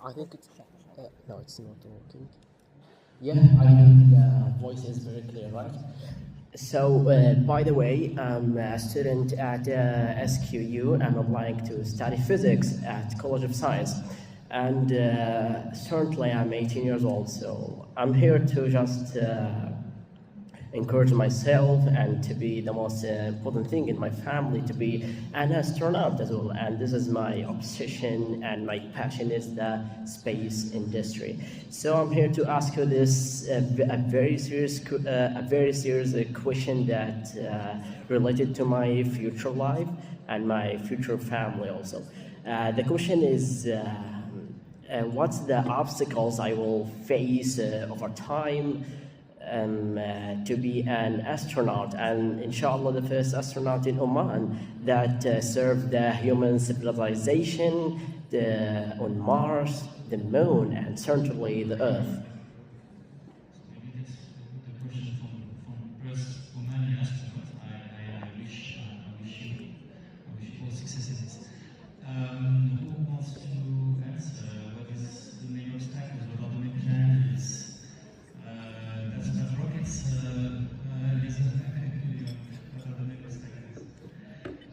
I think it's no, it's not working. Yeah, I think the voice is very clear, right? So, by the way, I'm a student at SQU. I'm applying to study physics at College of Science, and currently I'm 18 years old. So I'm here to just encourage myself and to be the most important thing in my family to be an astronaut as well. And this is my obsession and my passion is the space industry. So I'm here to ask you this a very serious question that related to my future life and my future family also. The question is what's the obstacles I will face over time to be an astronaut, and inshallah the first astronaut in Oman that served the human civilization on Mars, the moon, and certainly the Earth. Maybe that's the question from us, Omani astronauts. I wish you all success in this. Who wants to answer? What is the main obstacles? What are the main challenges? That's rockets. Lisa, what are the main obstacles?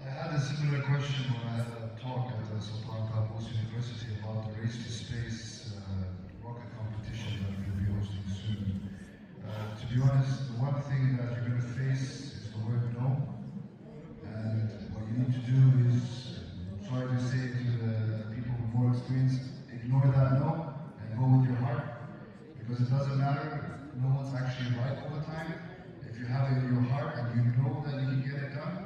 I had a similar question when I had a talk at the Sultan Qaboos University about the race to space rocket competition that we'll be hosting soon. To be honest, the one thing that you're going to face is the word no. And what you need to do is, try to say to the people with more experience, ignore that no and go with your heart. Because it doesn't matter, no one's actually right all the time. If you have it in your heart and you know that you can get it done,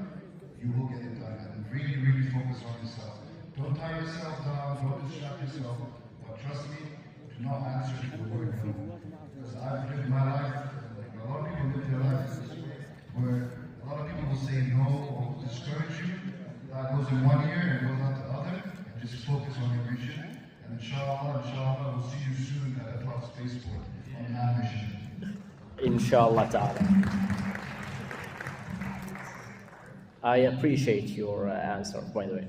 you will get it done. And really, really focus on yourself. Don't tie yourself down, don't distract yourself, but trust me, do not answer to the word no. Because I've lived my life, like a lot of people live their lives this way, where a lot of people will say no or will discourage you. That goes in one ear and goes out the other, and just focus on your vision. And inshallah, we'll see you soon at the top spaceport on that mission. Inshallah ta'ala. I appreciate your answer, by the way.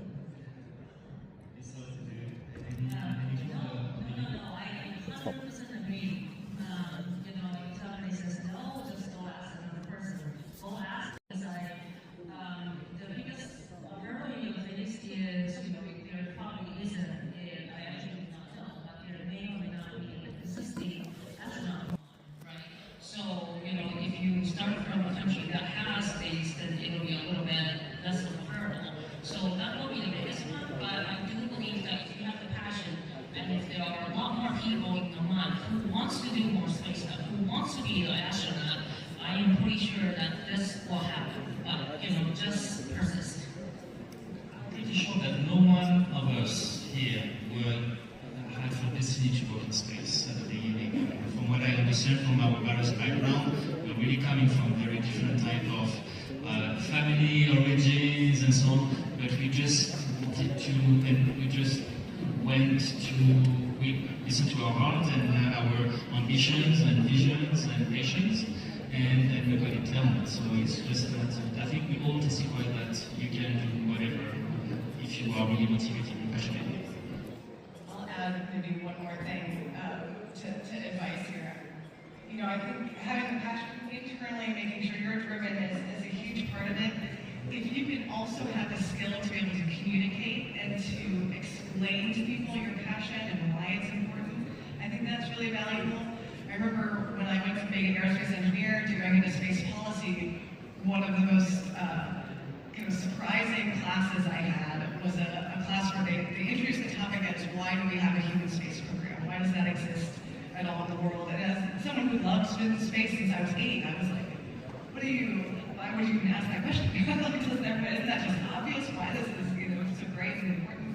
If you start from a country that has space, then it'll be a little bit less of a hurdle. So that will be the biggest one, but I do believe that if you have the passion, and if there are a lot more people in Oman who wants to do more space stuff, who wants to be an astronaut, I am pretty sure that this will happen. But, just persist. I'm pretty sure that no one of us here would have the destiny to work in space at the beginning. From what I understand from our various background, we're really coming from very different type of family origins and so on, but we just we listened to our heart and our ambitions and visions and passions, and we got it done. So it's just that I think we all testify that you can do whatever if you are really motivated and passionate. I'll add maybe one more thing to advice here. I think having the passion internally, making sure you're driven is a huge part of it. If you can also have the skill to be able to communicate and to explain to people your passion and why it's important, I think that's really valuable. I remember when I went from being an aerospace engineer to going into space policy, one of the most kind of surprising classes I had was a class where they introduced the topic as why do we have a human space program? Why does that exist at all in the world? And as someone who loves space since I was 8, I was like, why would you even ask that question? Isn't that just obvious why this is so great and important?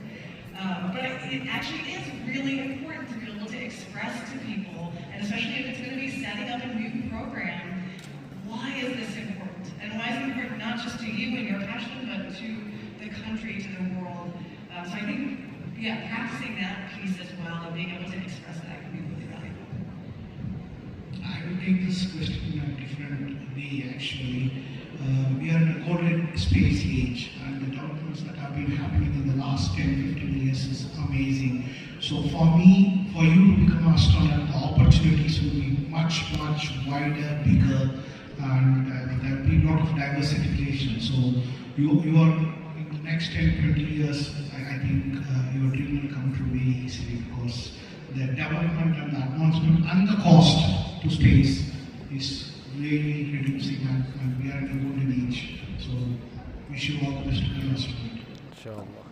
But it actually is really important to be able to express to people, and especially if it's going to be setting up a new program, why is this important? And why is it important not just to you and your passion, but to the country, to the world? So I think, practicing that piece as well and being able to express that can be really valuable. I will take this question in a different way actually. We are in a golden space age and the developments that have been happening in the last 10-15 years is amazing. So for me, for you to become an astronaut, the opportunities will be much, much wider, bigger, and there will be a lot of diversification. So you are, in the next 10, 20 years, I think your dream will come true very easily, because the development and the advancement and the cost to space is really reducing, and we are in the golden age. So wish you all the best to be an astronaut. Inshallah.